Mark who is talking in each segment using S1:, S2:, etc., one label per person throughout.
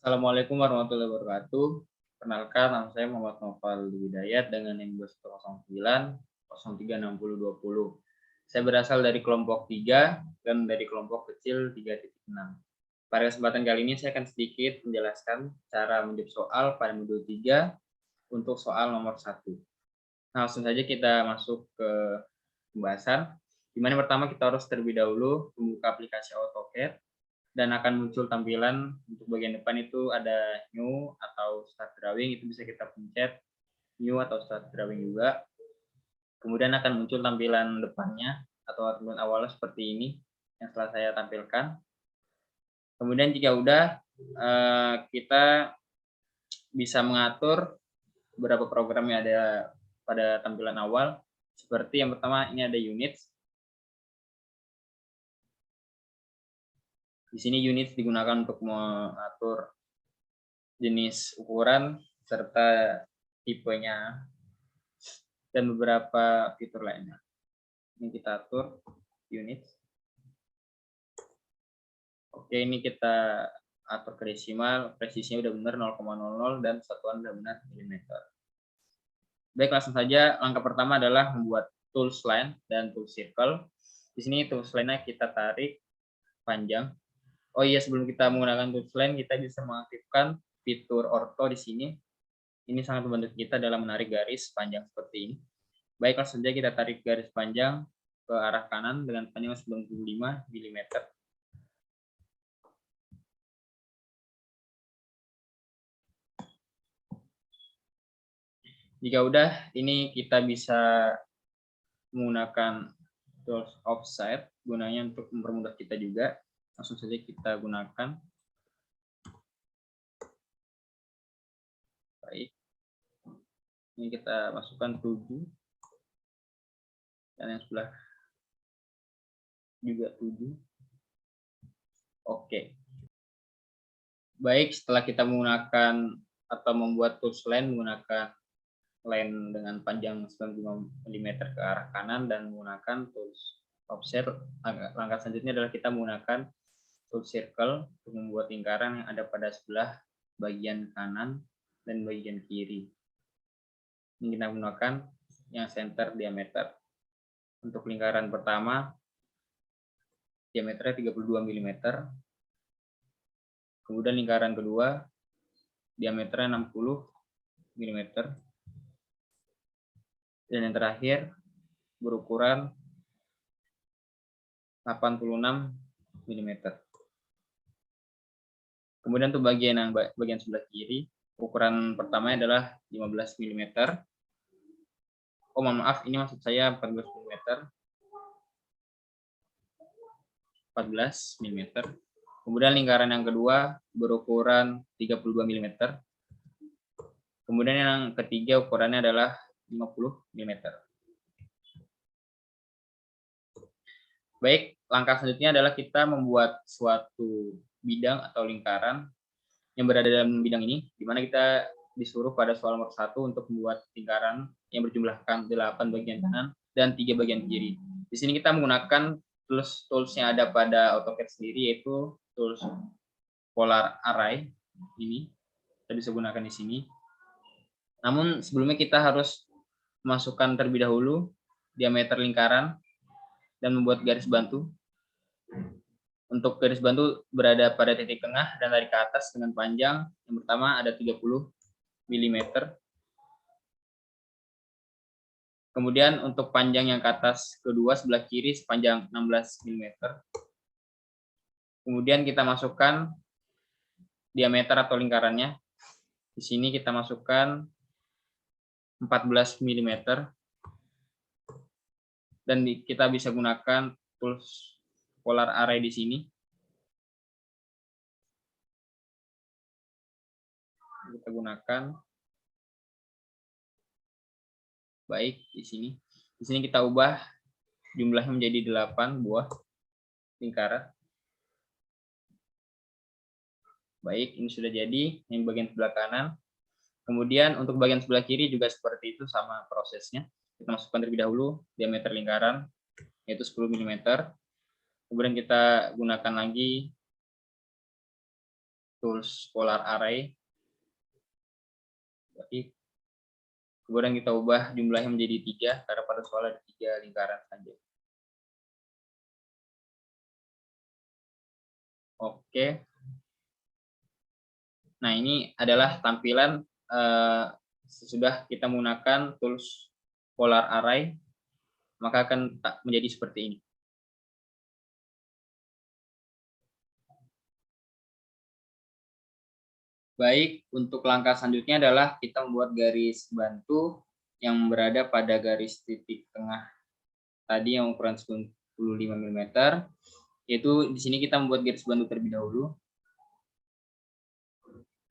S1: Assalamualaikum warahmatullahi wabarakatuh. Perkenalkan, nama saya Muhammad Noval Hidayat dengan NIM 209036020. Saya berasal dari kelompok 3 dan dari kelompok kecil 3.6. Pada kesempatan kali ini saya akan sedikit menjelaskan cara menjawab soal pada modul 3 untuk soal nomor 1. Nah, langsung saja kita masuk ke pembahasan, di mana pertama kita harus terlebih dahulu membuka aplikasi AutoCAD dan akan muncul tampilan untuk bagian depan itu ada new atau start drawing, itu bisa kita pencet new atau start drawing juga. Kemudian akan muncul tampilan depannya atau tampilan awalnya seperti ini yang telah saya tampilkan. Kemudian jika udah, kita bisa mengatur beberapa program yang ada pada tampilan awal. Seperti yang pertama ini ada units. Di sini units digunakan untuk mengatur jenis ukuran serta tipenya dan beberapa fitur lainnya. Ini kita atur units. Oke, ini kita atur ke desimal, presisinya udah benar 0,00 dan satuan udah benar milimeter. Baik, langsung saja. Langkah pertama adalah membuat tools line dan tools circle. Di sini tools line-nya kita tarik panjang. Oh iya, sebelum kita menggunakan tools line, kita bisa mengaktifkan fitur ortho di sini. Ini sangat membantu kita dalam menarik garis panjang seperti ini. Baik, langsung saja kita tarik garis panjang ke arah kanan dengan panjang 95 mm. Jika udah, ini kita bisa menggunakan tools offset, gunanya untuk mempermudah kita juga. Langsung saja kita gunakan. Baik. Ini kita masukkan 7. Dan yang sebelah juga 7. Oke. Baik, setelah kita menggunakan atau membuat tools line menggunakan line dengan panjang 95 mm ke arah kanan dan menggunakan tools offset, langkah selanjutnya adalah kita menggunakan tools circle untuk membuat lingkaran yang ada pada sebelah bagian kanan dan bagian kiri. Ini kita gunakan yang center diameter. Untuk lingkaran pertama, diameternya 32 mm. Kemudian lingkaran kedua, diameternya 60 mm. Dan yang terakhir, berukuran 86 mm. Kemudian untuk bagian sebelah kiri, ukuran pertama adalah 15 mm. Oh, mohon maaf, ini maksud saya 14 mm. 14 mm. Kemudian lingkaran yang kedua berukuran 32 mm. Kemudian yang ketiga ukurannya adalah 50 mm. Baik, langkah selanjutnya adalah kita membuat suatu bidang atau lingkaran yang berada dalam bidang ini, di mana kita disuruh pada soal nomor 1 untuk membuat lingkaran yang berjumlahkan 8 bagian kanan dan 3 bagian kiri. Di sini kita menggunakan tools yang ada pada AutoCAD sendiri, yaitu tools polar array. Ini kita bisa gunakan di sini. Namun sebelumnya kita harus masukkan terlebih dahulu diameter lingkaran dan membuat garis bantu. Untuk garis bantu berada pada titik tengah dan tarik ke atas dengan panjang yang pertama ada 30 mm. Kemudian untuk panjang yang ke atas kedua sebelah kiri sepanjang 16 mm. Kemudian kita masukkan diameter atau lingkarannya. Di sini kita masukkan 14 mm. Dan kita bisa gunakan tools polar array di sini. Kita gunakan. Baik, di sini. Di sini kita ubah jumlahnya menjadi 8 buah lingkaran. Baik, ini sudah jadi yang bagian sebelah kanan. Kemudian untuk bagian sebelah kiri juga seperti itu, sama prosesnya. Kita masukkan terlebih dahulu diameter lingkaran, yaitu 10 mm. Kemudian kita gunakan lagi tools polar array. Berarti kemudian kita ubah jumlahnya menjadi 3 karena pada soal ada 3 lingkaran saja. Oke. Nah, ini adalah tampilan sesudah kita menggunakan tools polar array, maka akan menjadi seperti ini. Baik, untuk langkah selanjutnya adalah kita membuat garis bantu yang berada pada garis titik tengah tadi yang ukuran 95 mm. Yaitu di sini kita membuat garis bantu terlebih dahulu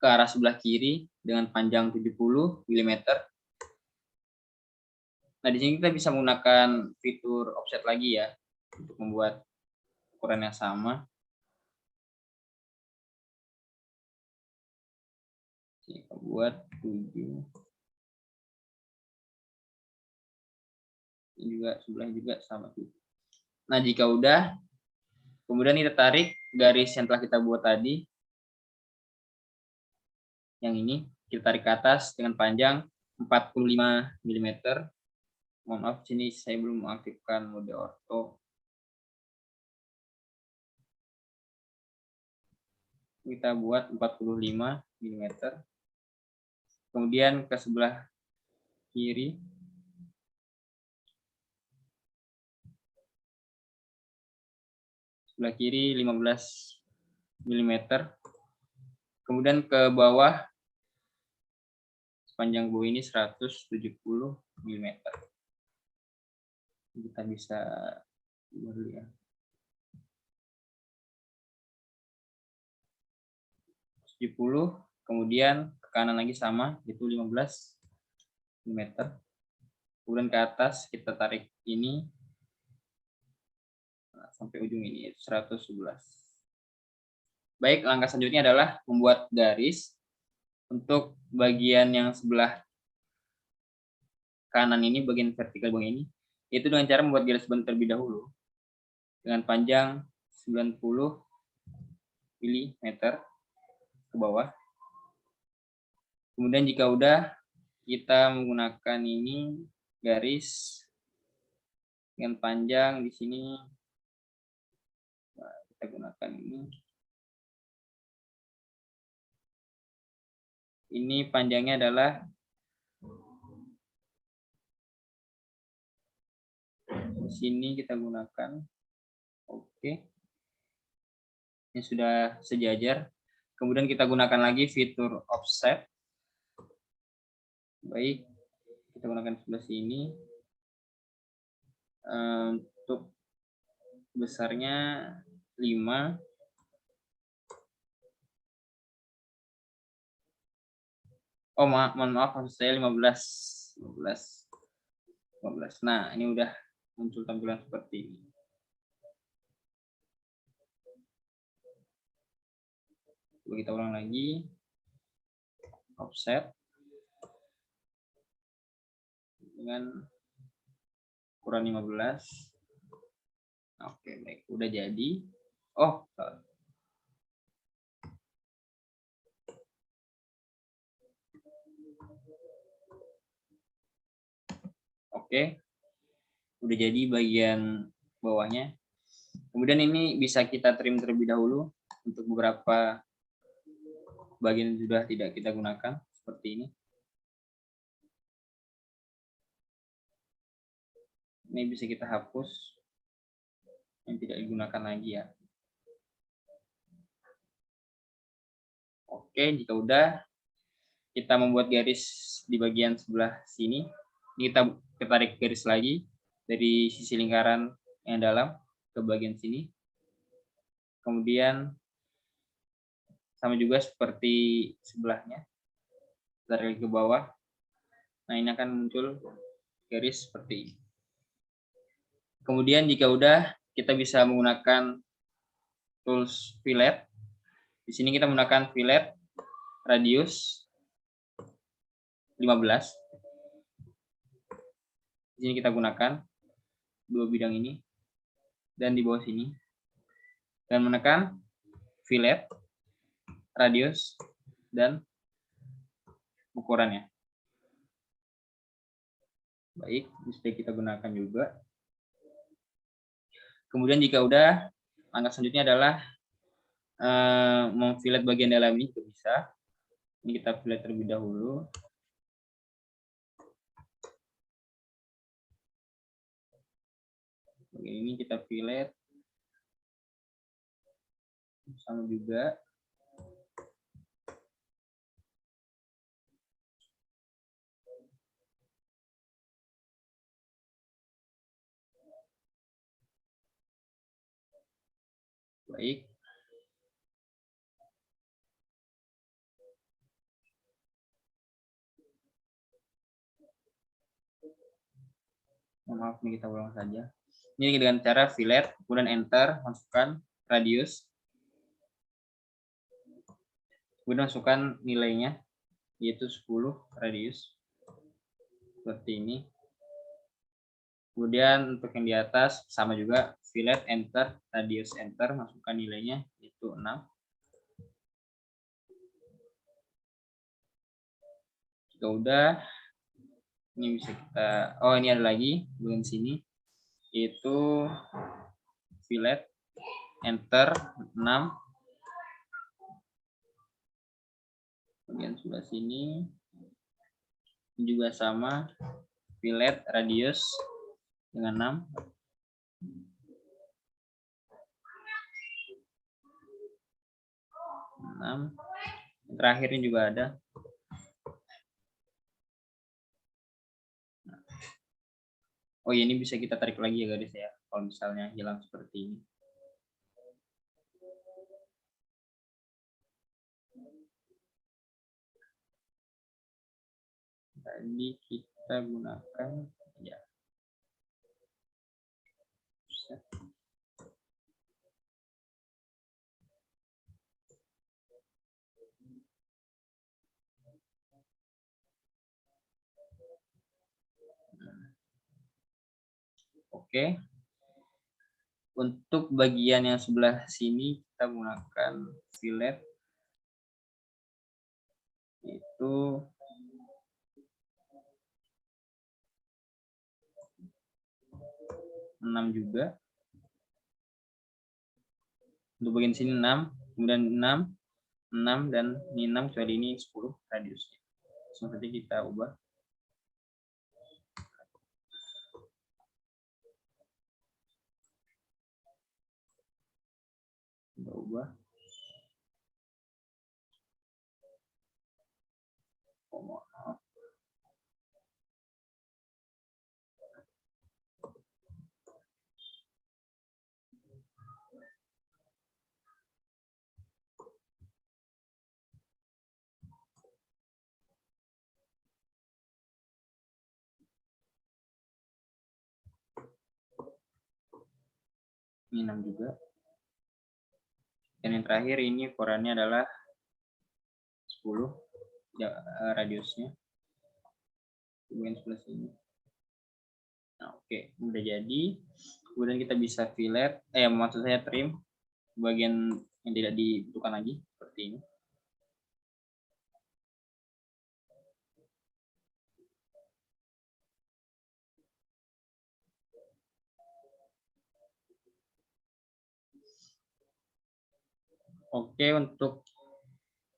S1: ke arah sebelah kiri dengan panjang 70 mm. Nah, di sini kita bisa menggunakan fitur offset lagi ya untuk membuat ukuran yang sama. Kita buat 7. Ini juga sebelahnya juga sama tuh. Nah, jika udah, kemudian kita tarik garis yang telah kita buat tadi. Yang ini kita tarik ke atas dengan panjang 45 mm. Mohon maaf, sini saya belum mengaktifkan mode ortho. Kita buat 45 mm. Kemudian ke sebelah kiri. Sebelah kiri 15 mm. Kemudian ke bawah sepanjang bawah ini 170 mm. Kita bisa buat dulu ya. 70, kemudian ke kanan lagi sama, itu 15 mm. Kemudian ke atas kita tarik ini sampai ujung ini 111. Baik, langkah selanjutnya adalah membuat garis untuk bagian yang sebelah kanan ini, bagian vertikal bawah ini, itu dengan cara membuat garis bantu terlebih dahulu dengan panjang 90 mm ke bawah. Kemudian jika udah, kita menggunakan ini garis dengan panjang di sini. Nah, kita gunakan ini. Ini panjangnya adalah di sini kita gunakan. Oke. Ini sudah sejajar. Kemudian kita gunakan lagi fitur offset. Baik, kita gunakan sebelah sini. Untuk besarnya 5. Oh, mohon maaf, maksud saya 15. Nah, ini udah muncul tampilan seperti ini. Coba kita ulang lagi. Offset. Dengan ukuran 15. Oke, baik. Udah jadi. Oh, salah. Oke. Udah jadi bagian bawahnya. Kemudian ini bisa kita trim terlebih dahulu untuk beberapa bagian yang sudah tidak kita gunakan seperti ini. Ini bisa kita hapus yang tidak digunakan lagi ya. Oke, jika udah, kita membuat garis di bagian sebelah sini. Ini kita tarik garis lagi dari sisi lingkaran yang dalam ke bagian sini. Kemudian sama juga seperti sebelahnya. Tarik ke bawah. Nah, ini akan muncul garis seperti ini. Kemudian jika udah, kita bisa menggunakan tools fillet. Di sini kita menggunakan fillet radius 15. Di sini kita gunakan dua bidang ini dan di bawah sini. Dan menekan fillet. radius, dan ukurannya. Baik, bisa kita gunakan juga. Kemudian jika udah, langkah selanjutnya adalah memfilet bagian dalam ini juga bisa. Ini kita filet terlebih dahulu. Bagian ini kita filet. Sama juga. Baik. Maaf, ini kita ulang saja. Ini dengan cara fillet, kemudian enter, masukkan radius, kemudian masukkan nilainya, yaitu 10 radius, seperti ini. Kemudian untuk yang di atas, sama juga, fillet, enter, radius, enter, masukkan nilainya, yaitu 6. Jika udah, ini bisa kita, oh ini ada lagi, bagian sini, yaitu fillet, enter, 6. Bagian sebelah sini juga sama, fillet, radius dengan 6. Terakhirnya juga ada. Oh ini bisa kita tarik lagi ya guys ya, kalau misalnya hilang seperti ini. Tadi kita gunakan ya. Oke. Untuk bagian yang sebelah sini kita gunakan fillet. Itu enam juga. Untuk bagian sini 6, kemudian 6 dan ini 6 kecuali ini 10 radiusnya. Seperti kita ubah. Kita ubah. Oh, maaf. Ini 6 juga. Dan yang terakhir ini ukurannya adalah 10 ya, radiusnya. Kemudian sebelah sini. Nah, oke, udah jadi. Kemudian kita bisa fillet, maksud saya trim bagian yang tidak dibutuhkan lagi seperti ini. Oke, untuk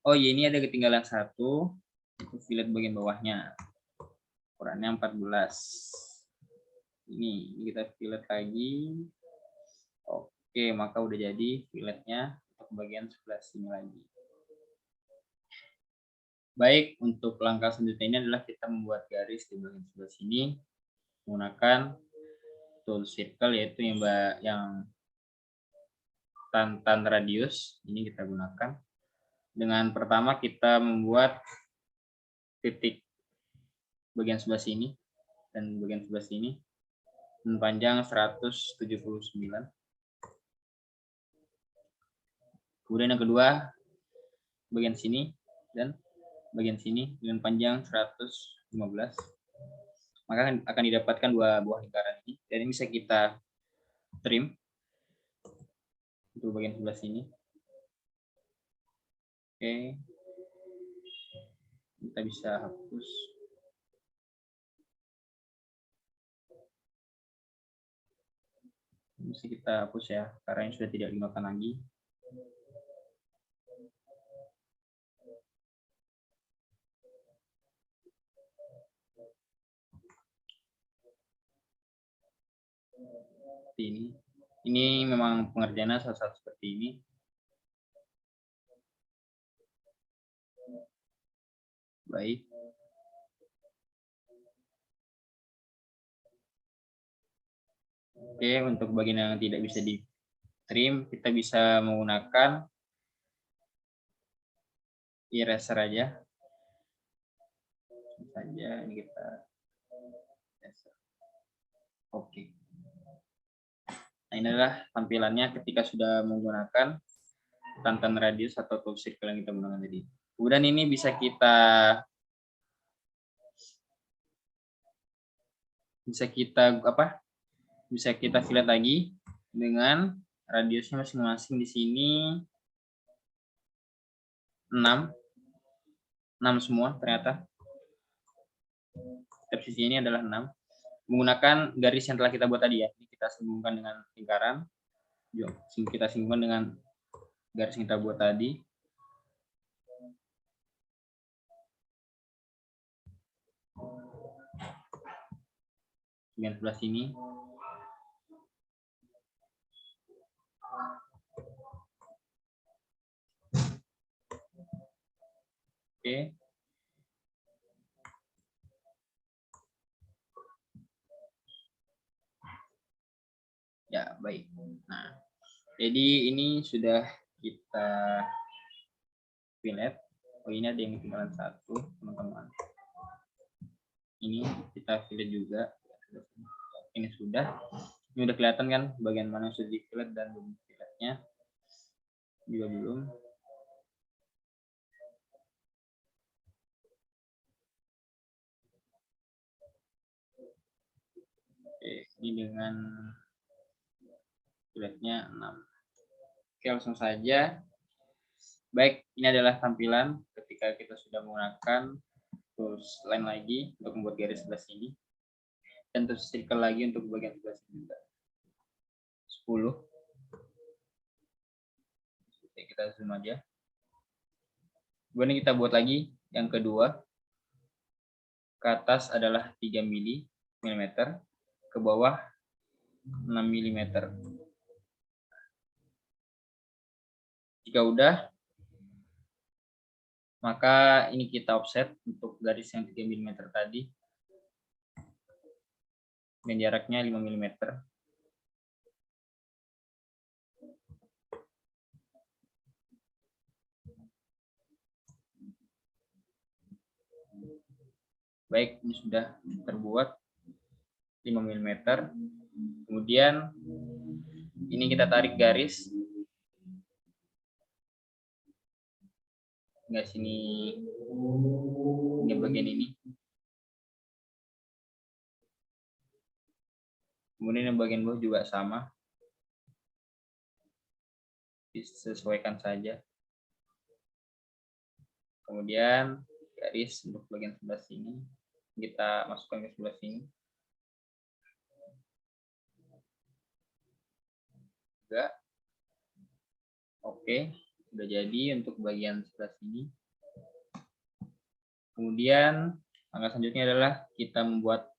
S1: ini ada ketinggalan satu, itu fillet bagian bawahnya. Ukurannya 14. Ini kita fillet lagi. Oke, maka udah jadi filletnya untuk bagian sebelah sini lagi. Baik, untuk langkah selanjutnya ini adalah kita membuat garis di bagian sebelah sini menggunakan tool circle, yaitu yang tantan radius. Ini kita gunakan. Dengan pertama kita membuat titik bagian sebelah sini dan bagian sebelah sini dengan panjang 179. Kemudian yang kedua bagian sini dan bagian sini dengan panjang 115. Maka akan didapatkan dua buah lingkaran ini, dan ini bisa kita trim untuk bagian sebelah sini. Oke. Kita bisa hapus. Mesti kita hapus ya, karena ini sudah tidak digunakan lagi. Seperti ini. Ini memang pengerjaannya salah satu seperti ini. Baik. Oke, untuk bagian yang tidak bisa di trim, kita bisa menggunakan eraser aja. Saja ini kita eraser. Oke. Nah, ini adalah tampilannya ketika sudah menggunakan tantan radius atau tool circle yang kita gunakan tadi. Kemudian ini bisa kita fillet lagi dengan radiusnya masing-masing di sini 6 semua ternyata. Setiap sisi ini adalah 6. Menggunakan garis yang telah kita buat tadi ya. Ini kita sambungkan dengan lingkaran. Kita sambungkan dengan garis yang kita buat tadi. Bagian sebelah sini. Oke. Ya, baik. Nah, jadi ini sudah kita fillet. Oh, ini ada yang ketinggalan satu, teman-teman. Ini kita fillet juga. Ini sudah. Ini udah kelihatan kan bagian mana yang sudah di fillet dan belum filletnya. Juga belum. Oke, ini dengan filletnya 6. Oke, langsung saja. Baik, ini adalah tampilan ketika kita sudah menggunakan tools lain lagi untuk membuat garis sebelah sini. Dan tools circle lagi untuk bagian sebelah sini juga. 10. Oke, kita zoom aja. Kemudian kita buat lagi yang kedua. Ke atas adalah 3 mm, ke bawah 6 mm. Jika udah, maka ini kita offset untuk garis yang 3 mm tadi. Dan jaraknya 5 mm. Baik, ini sudah terbuat 5 mm. Kemudian ini kita tarik garis. Enggak sini, ini bagian ini. Kemudian yang bagian bawah juga sama. Disesuaikan saja. Kemudian garis untuk bagian sebelah sini kita masukkan ke sebelah sini. Juga. Oke, sudah jadi untuk bagian sebelah sini. Kemudian langkah selanjutnya adalah kita membuat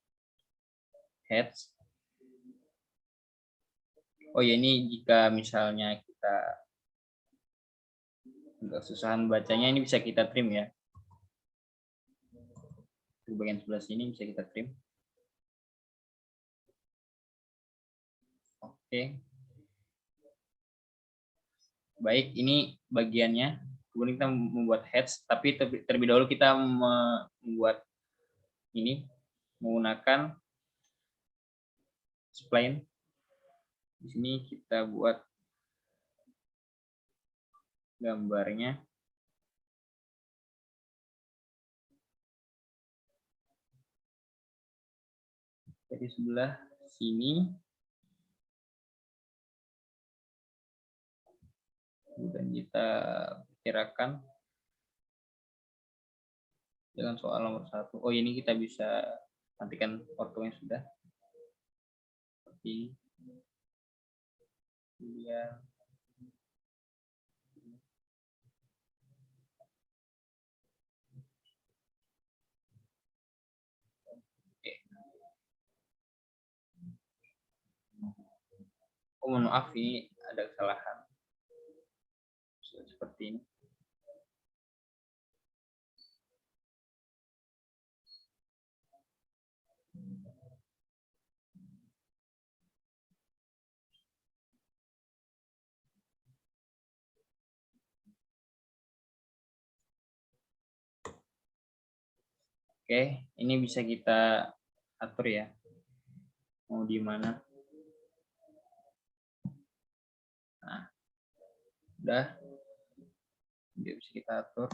S1: heads. Oh ya, ini jika misalnya kita agak kesusahan bacanya, ini bisa kita trim ya. Di bagian sebelah sini bisa kita trim. Oke. Baik, ini bagiannya. Kemudian kita membuat heads, tapi terlebih dahulu kita membuat ini menggunakan spline. Di sini kita buat gambarnya. Dari sebelah sini. Dan kita perkirakan dengan soal nomor 1. Oh, ini kita bisa nantikan fotonya sudah. Seperti kemudian oh, mohon maaf, ini ada kesalahan seperti ini. Oke, ini bisa kita atur ya. Mau di mana? Nah, udah. Dia bisa kita atur.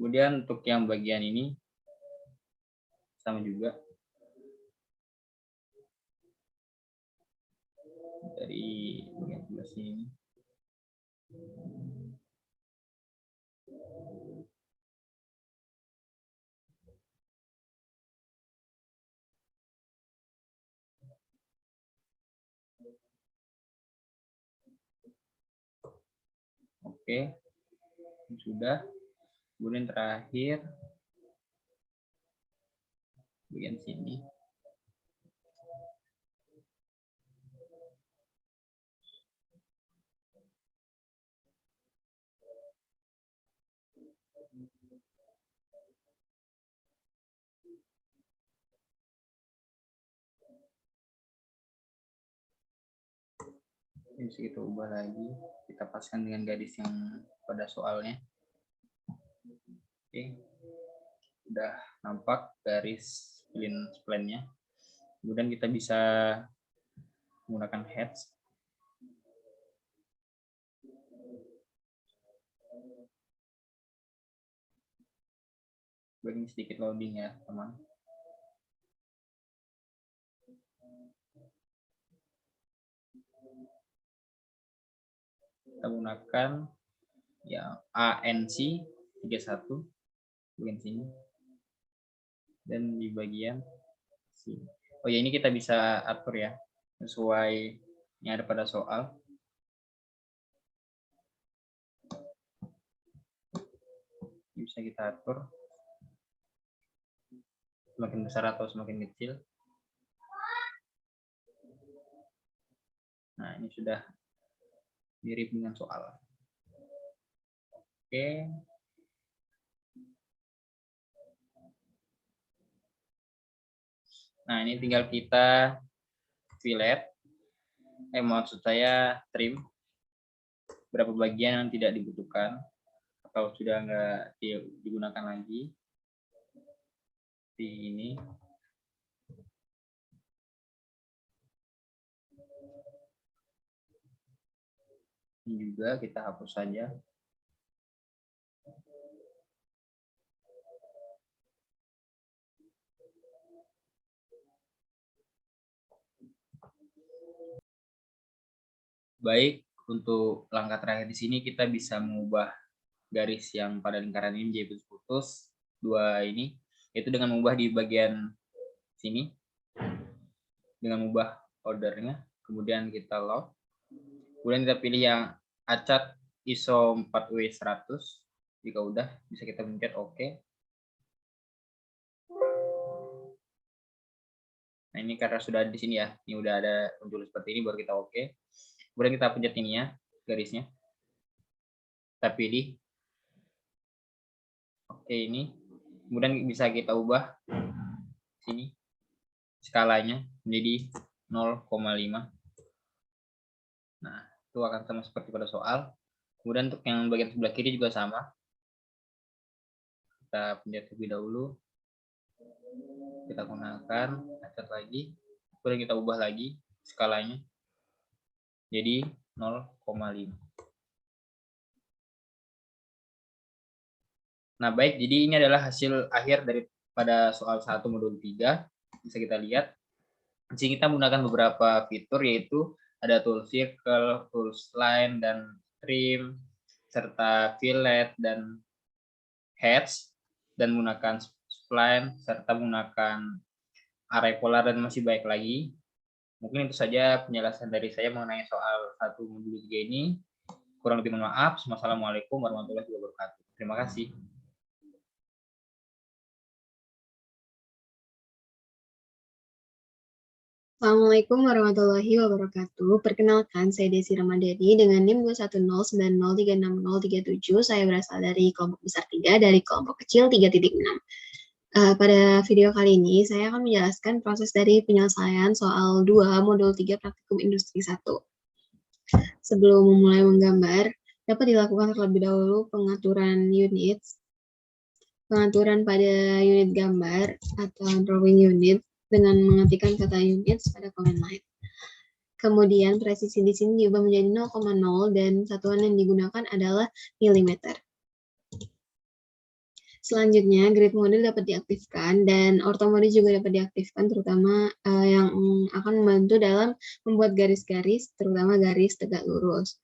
S1: Kemudian untuk yang bagian ini sama juga. Dari bagian sebelah sini. Oke, sudah. Kemudian terakhir bagian sini. Ini bisa kita ubah lagi, kita pasang dengan garis yang pada soalnya. Oke, udah nampak garis spline-nya. Kemudian kita bisa menggunakan heads. Begini sedikit loading ya, teman. Kita gunakan ya ANC 31 bagian sini dan di bagian sini. Oh ya, ini kita bisa atur ya sesuai yang ada pada soal. Ini bisa kita atur semakin besar atau semakin kecil. Nah, ini sudah mirip dengan soal. Oke. Nah, ini tinggal kita fillet. Maksud saya trim berapa bagian yang tidak dibutuhkan atau sudah nggak digunakan lagi. Seperti ini. Ini juga kita hapus saja. Baik, untuk langkah terakhir di sini kita bisa mengubah garis yang pada lingkaran ini menjadi putus dua ini, yaitu dengan mengubah di bagian sini, dengan mengubah ordernya, kemudian kita lock, kemudian kita pilih yang acak ISO 4W100, jika udah bisa kita pencet OK. Nah, ini karena sudah di sini ya, ini udah ada muncul seperti ini, baru kita OK. Kemudian kita pencet ini ya, garisnya. Kita pilih OK ini. Kemudian bisa kita ubah sini skalanya menjadi 0,5. Nah, itu akan sama seperti pada soal. Kemudian untuk yang bagian sebelah kiri juga sama. Kita pencet terlebih dahulu. Kita gunakan, acak lagi. Kemudian kita ubah lagi skalanya. jadi 0,5. Nah, baik, jadi ini adalah hasil akhir daripada soal 1 modul 3. Bisa kita lihat. Di sini kita menggunakan beberapa fitur, yaitu ada tool circle, tools line, dan trim, serta fillet, dan hatch, dan menggunakan spline, serta menggunakan array polar, dan masih banyak lagi. Mungkin itu saja penjelasan dari saya mengenai soal 1 modul 3 ini. Kurang lebih mohon maaf. Wassalamualaikum warahmatullahi wabarakatuh. Terima kasih.
S2: Assalamualaikum warahmatullahi wabarakatuh. Perkenalkan, saya Desi Ramadhani dengan NIM 21090360037. Saya berasal dari kelompok besar 3 dari kelompok kecil 3.6. Pada video kali ini, saya akan menjelaskan proses dari penyelesaian soal 2 modul 3 praktikum industri 1. Sebelum memulai menggambar, dapat dilakukan terlebih dahulu pengaturan unit. Pengaturan pada unit gambar atau drawing unit dengan mengetikkan kata units pada command line. Kemudian presisi di sini diubah menjadi 0,0 dan satuan yang digunakan adalah milimeter. Selanjutnya, grid mode dapat diaktifkan dan ortho mode juga dapat diaktifkan, terutama yang akan membantu dalam membuat garis-garis, terutama garis tegak lurus.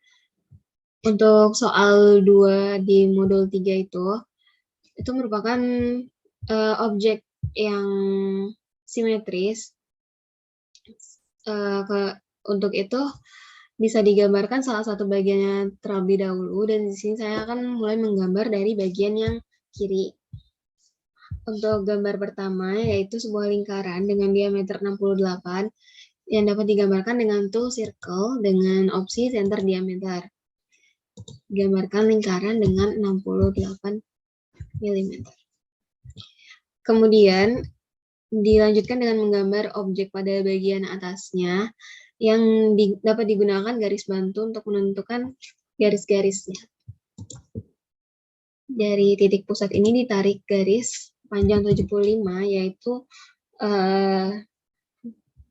S2: Untuk soal 2 di modul 3 itu merupakan objek yang simetris. Untuk itu bisa digambarkan salah satu bagiannya terlebih dahulu, dan di sini saya akan mulai menggambar dari bagian yang kiri. Untuk gambar pertama yaitu sebuah lingkaran dengan diameter 68 yang dapat digambarkan dengan tool circle dengan opsi center diameter. Gambarkan lingkaran dengan 68 mm. Kemudian dilanjutkan dengan menggambar objek pada bagian atasnya yang dapat digunakan garis bantu untuk menentukan garis-garisnya. Dari titik pusat ini ditarik garis panjang 75, yaitu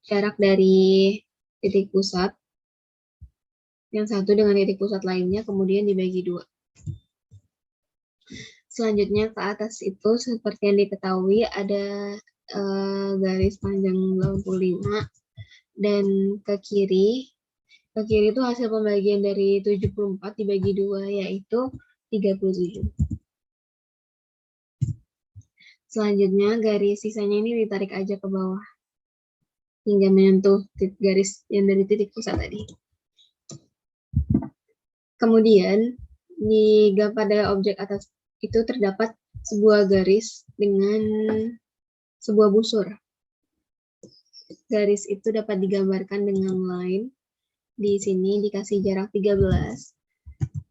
S2: jarak dari titik pusat yang satu dengan titik pusat lainnya, kemudian dibagi 2. Selanjutnya ke atas itu seperti yang diketahui ada garis panjang 85, dan ke kiri itu hasil pembagian dari 74 dibagi 2, yaitu 37. Selanjutnya garis sisanya ini ditarik aja ke bawah hingga menyentuh garis yang dari titik pusat tadi. Kemudian pada objek atas itu terdapat sebuah garis dengan sebuah busur. Garis itu dapat digambarkan dengan line. Di sini dikasih jarak 13.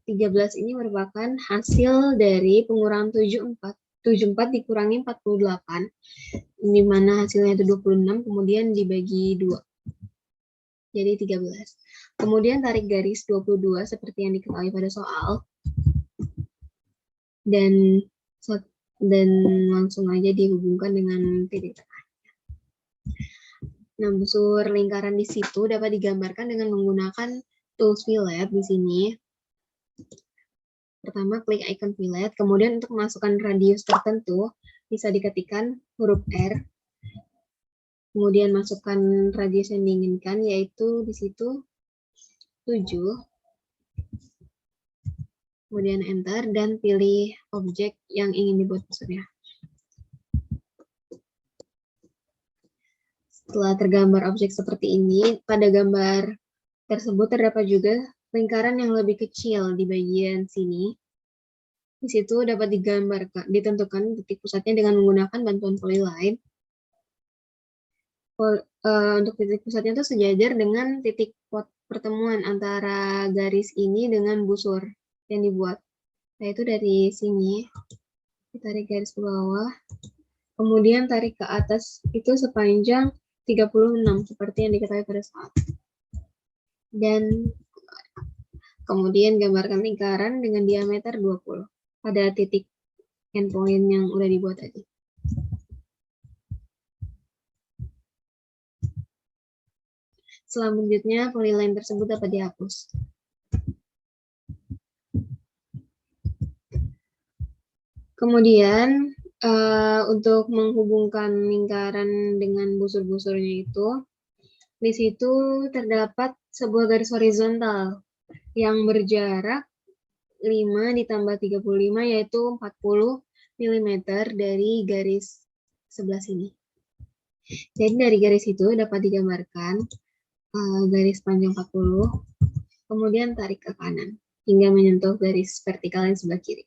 S2: 13 ini merupakan hasil dari pengurangan 74 dikurangi 48, di mana hasilnya itu 26, kemudian dibagi 2. Jadi 13. Kemudian tarik garis 22 seperti yang diketahui pada soal. Dan langsung aja dihubungkan dengan titik tengah. Nah, busur lingkaran di situ dapat digambarkan dengan menggunakan tools fillet di sini. Pertama, klik icon fillet, kemudian untuk memasukkan radius tertentu, bisa diketikkan huruf R, kemudian masukkan radius yang diinginkan, yaitu di situ 7, kemudian enter, dan pilih objek yang ingin dibuat busurnya. Setelah tergambar objek seperti ini, pada gambar tersebut terdapat juga lingkaran yang lebih kecil di bagian sini. Di situ dapat ditentukan titik pusatnya dengan menggunakan bantuan polyline. Untuk titik pusatnya itu sejajar dengan titik pertemuan antara garis ini dengan busur yang dibuat. Yaitu dari sini, ditarik garis ke bawah, kemudian tarik ke atas itu sepanjang 36 seperti yang diketahui pada saat. Dan kemudian gambarkan lingkaran dengan diameter 20 pada titik endpoint yang udah dibuat tadi. Selanjutnya, polyline tersebut dapat dihapus. Kemudian, untuk menghubungkan lingkaran dengan busur-busurnya itu, di situ terdapat sebuah garis horizontal yang berjarak 5 ditambah 35, yaitu 40 mm dari garis sebelah sini. Jadi dari garis itu dapat digambarkan garis panjang 40, kemudian tarik ke kanan hingga menyentuh garis vertikal yang sebelah kiri.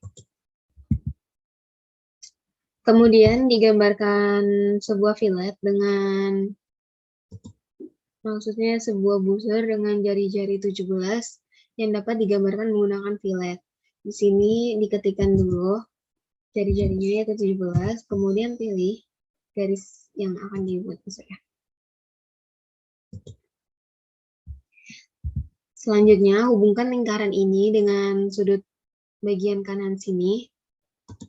S2: Kemudian digambarkan sebuah fillet dengan, maksudnya sebuah busur dengan jari-jari 17 yang dapat digambarkan menggunakan fillet. Di sini diketikkan dulu jari-jarinya yaitu 17, kemudian pilih garis yang akan dibuat busur ya. Selanjutnya, hubungkan lingkaran ini dengan sudut bagian kanan sini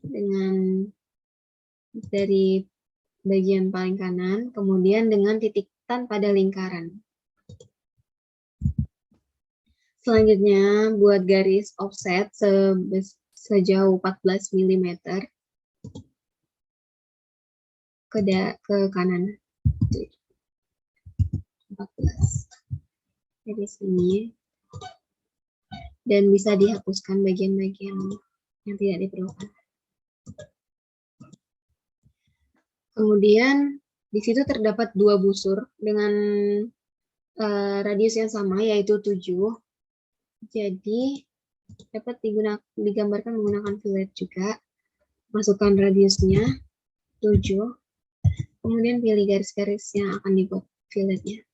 S2: dengan dari bagian paling kanan, kemudian dengan titik tan pada lingkaran. Selanjutnya, buat garis offset sejauh 14 mm ke kanan. 14. Dari sini. Dan bisa dihapuskan bagian-bagian yang tidak diperlukan. Kemudian di situ terdapat dua busur dengan radius yang sama yaitu 7. Jadi dapat digambarkan menggunakan fillet juga. Masukkan radiusnya 7. Kemudian pilih garis-garis yang akan dibuat filletnya.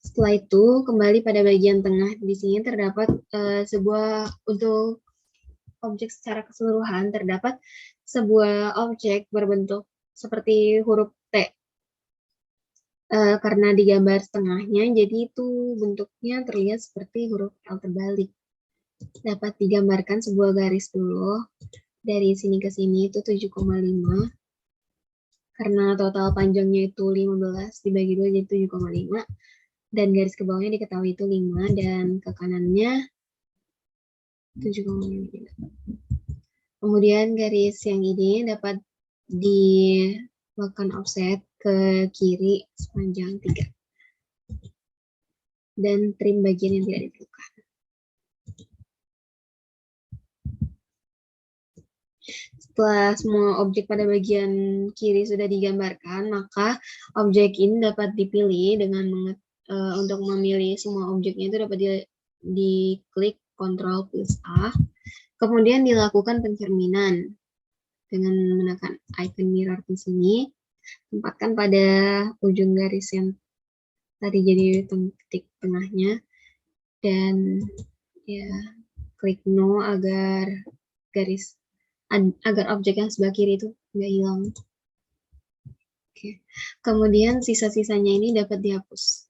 S2: Setelah itu, kembali pada bagian tengah. Di sini terdapat sebuah, untuk objek secara keseluruhan, terdapat sebuah objek berbentuk seperti huruf T. Karena digambar setengahnya, jadi itu bentuknya terlihat seperti huruf L terbalik. Dapat digambarkan sebuah garis dulu. Dari sini ke sini itu 7,5. Karena total panjangnya itu 15, dibagi 2 jadi 7,5. Dan garis ke bawahnya diketahui itu 5, dan ke kanannya 7,5. Kemudian garis yang ini dapat dilakukan offset ke kiri sepanjang 3. Dan trim bagian yang tidak diperlukan. Setelah semua objek pada bagian kiri sudah digambarkan, maka objek ini dapat dipilih dengan untuk memilih semua objeknya itu dapat diklik Ctrl plus A, kemudian dilakukan pencerminan dengan menekan icon mirror di sini, tempatkan pada ujung garis yang tadi jadi titik tengahnya, dan ya klik no agar objek yang sebelah kiri itu nggak hilang. Oke. Kemudian sisa-sisanya ini dapat dihapus.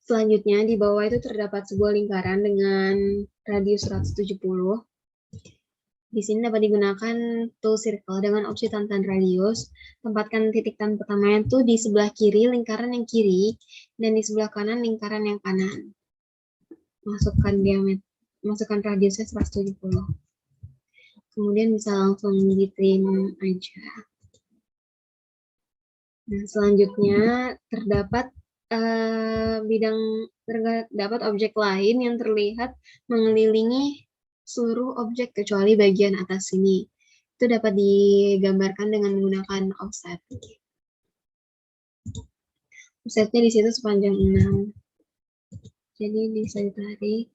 S2: Selanjutnya, di bawah itu terdapat sebuah lingkaran dengan radius 170. Di sini dapat digunakan tool circle dengan opsi tantan radius. Tempatkan titik tan pertama itu di sebelah kiri lingkaran yang kiri, dan di sebelah kanan lingkaran yang kanan. Masukkan radiusnya 170. Kemudian bisa langsung di-trim aja. Nah, selanjutnya terdapat terdapat objek lain yang terlihat mengelilingi seluruh objek kecuali bagian atas sini. Itu dapat digambarkan dengan menggunakan offset. Offsetnya di situ sepanjang 6. Jadi bisa ditarik.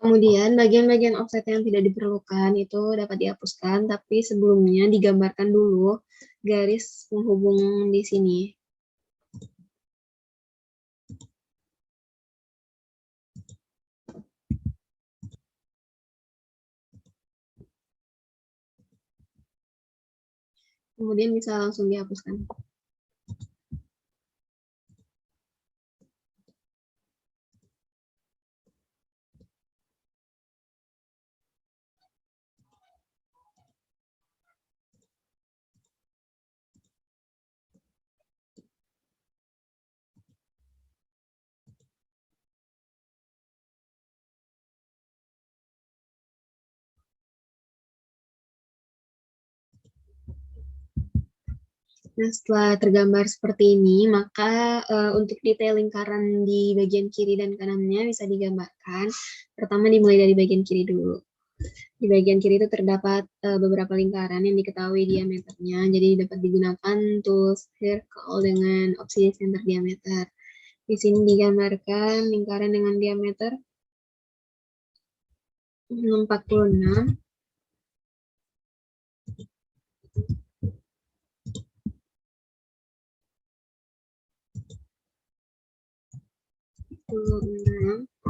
S2: Kemudian bagian-bagian offset yang tidak diperlukan itu dapat dihapuskan, tapi sebelumnya digambarkan dulu garis penghubung di sini. Kemudian bisa langsung dihapuskan. Nah, setelah tergambar seperti ini, maka untuk detail lingkaran di bagian kiri dan kanannya bisa digambarkan. Pertama dimulai dari bagian kiri dulu. Di bagian kiri itu terdapat beberapa lingkaran yang diketahui diameternya, jadi dapat digunakan untuk circle dengan opsi center diameter. Di sini digambarkan lingkaran dengan diameter 46.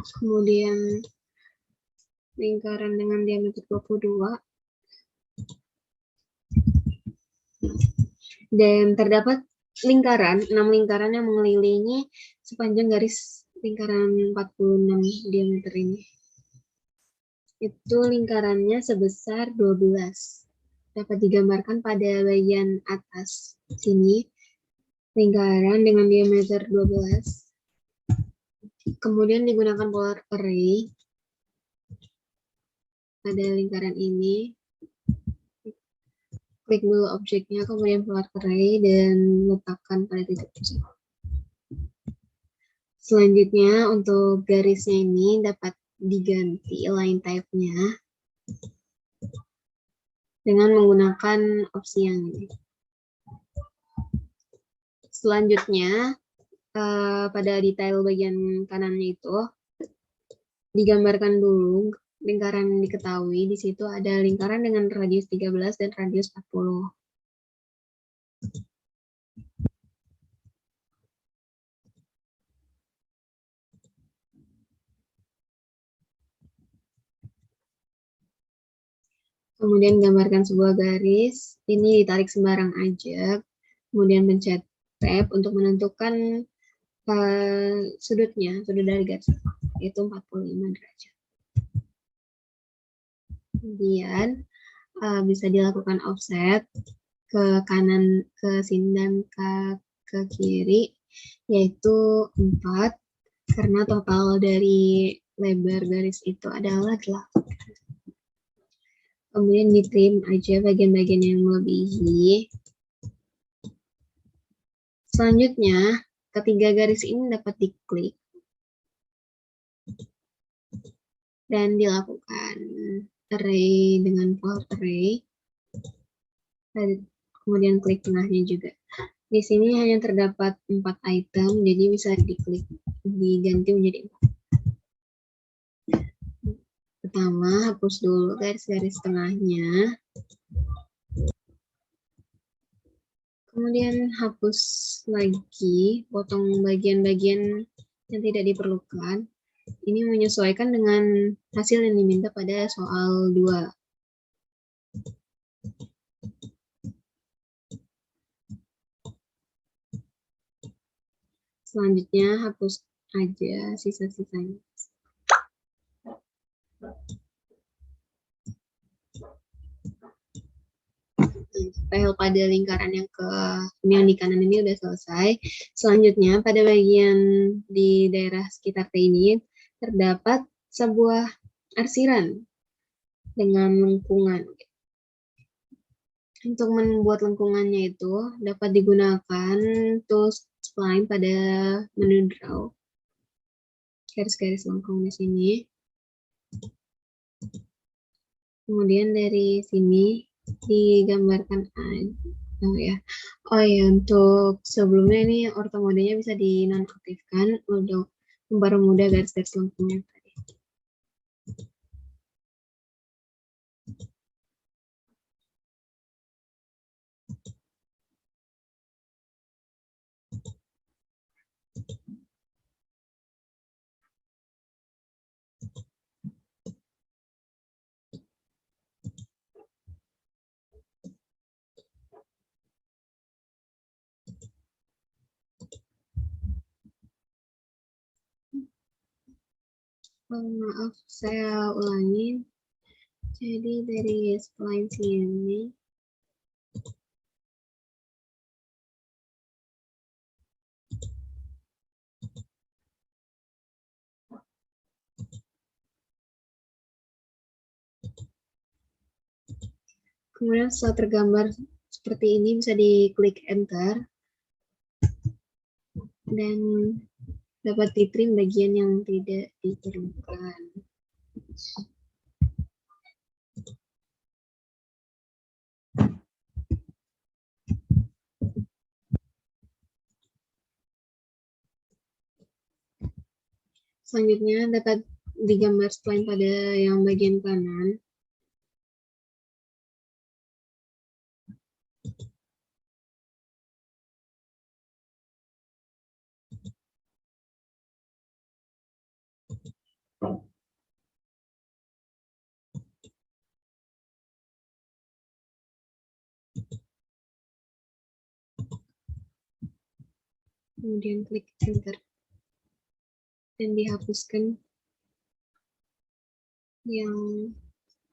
S2: Kemudian lingkaran dengan diameter 22. Dan terdapat lingkaran, 6 lingkaran yang mengelilingi sepanjang garis lingkaran 46 diameter ini. Itu lingkarannya sebesar 12. Dapat digambarkan pada bagian atas sini. Lingkaran dengan diameter 12. Kemudian digunakan polar array pada lingkaran ini. Klik dulu objeknya, kemudian polar array, dan letakkan pada titik tersebut. Selanjutnya, untuk garisnya ini dapat diganti line type-nya dengan menggunakan opsi yang ini. Selanjutnya, pada detail bagian kanannya itu digambarkan dulu lingkaran diketahui. Di situ ada lingkaran dengan radius 13 dan radius 40. Kemudian gambarkan sebuah garis. Ini ditarik sembarang aja. Kemudian pencet tab untuk menentukan sudutnya, sudut dari garis itu 45 derajat. Kemudian bisa dilakukan offset ke kanan, ke sini, dan ke kiri, yaitu 4, karena total dari lebar garis itu adalah 8. Kemudian di-trim aja bagian-bagian yang melebihi. Selanjutnya, ketiga garis ini dapat diklik dan dilakukan array dengan polar array. Dan kemudian klik tengahnya juga. Di sini hanya terdapat 4 item, jadi bisa diklik, diganti menjadi 4. Pertama, hapus dulu garis-garis tengahnya. Kemudian hapus lagi, potong bagian-bagian yang tidak diperlukan. Ini menyesuaikan dengan hasil yang diminta pada soal 2. Selanjutnya hapus aja sisa-sisanya. Detail pada lingkaran yang di kanan ini udah selesai. Selanjutnya pada bagian di daerah sekitar T ini terdapat sebuah arsiran dengan lengkungan. Untuk membuat lengkungannya itu dapat digunakan tools spline pada menu draw. Garis-garis lengkung di sini. Kemudian dari sini digambarkan untuk sebelumnya ini ortomodenya bisa dinonaktifkan untuk mempermudah garis-garis lengkungnya tadi. Maaf, saya ulangi. Jadi dari spline sini, kemudian setelah tergambar seperti ini bisa diklik enter dan dapat ditrim bagian yang tidak diperlukan. Selanjutnya dapat digambar spline pada yang bagian kanan. Kemudian klik enter dan dihapuskan yang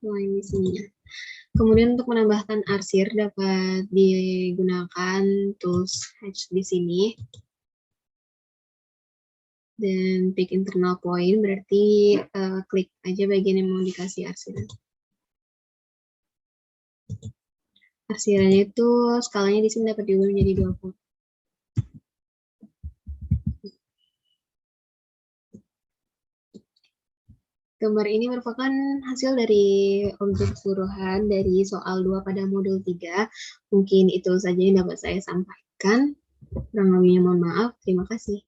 S2: lain di sini. Kemudian untuk menambahkan arsir dapat digunakan tools hatch di sini. Dan pick internal point berarti klik aja bagian yang mau dikasih arsiran. Arsirannya itu skalanya di sini dapat diubah menjadi 20. Gambar ini merupakan hasil dari objek suruhan dari soal 2 pada modul 3. Mungkin itu saja yang dapat saya sampaikan. Kurang lebihnya mohon maaf. Terima kasih.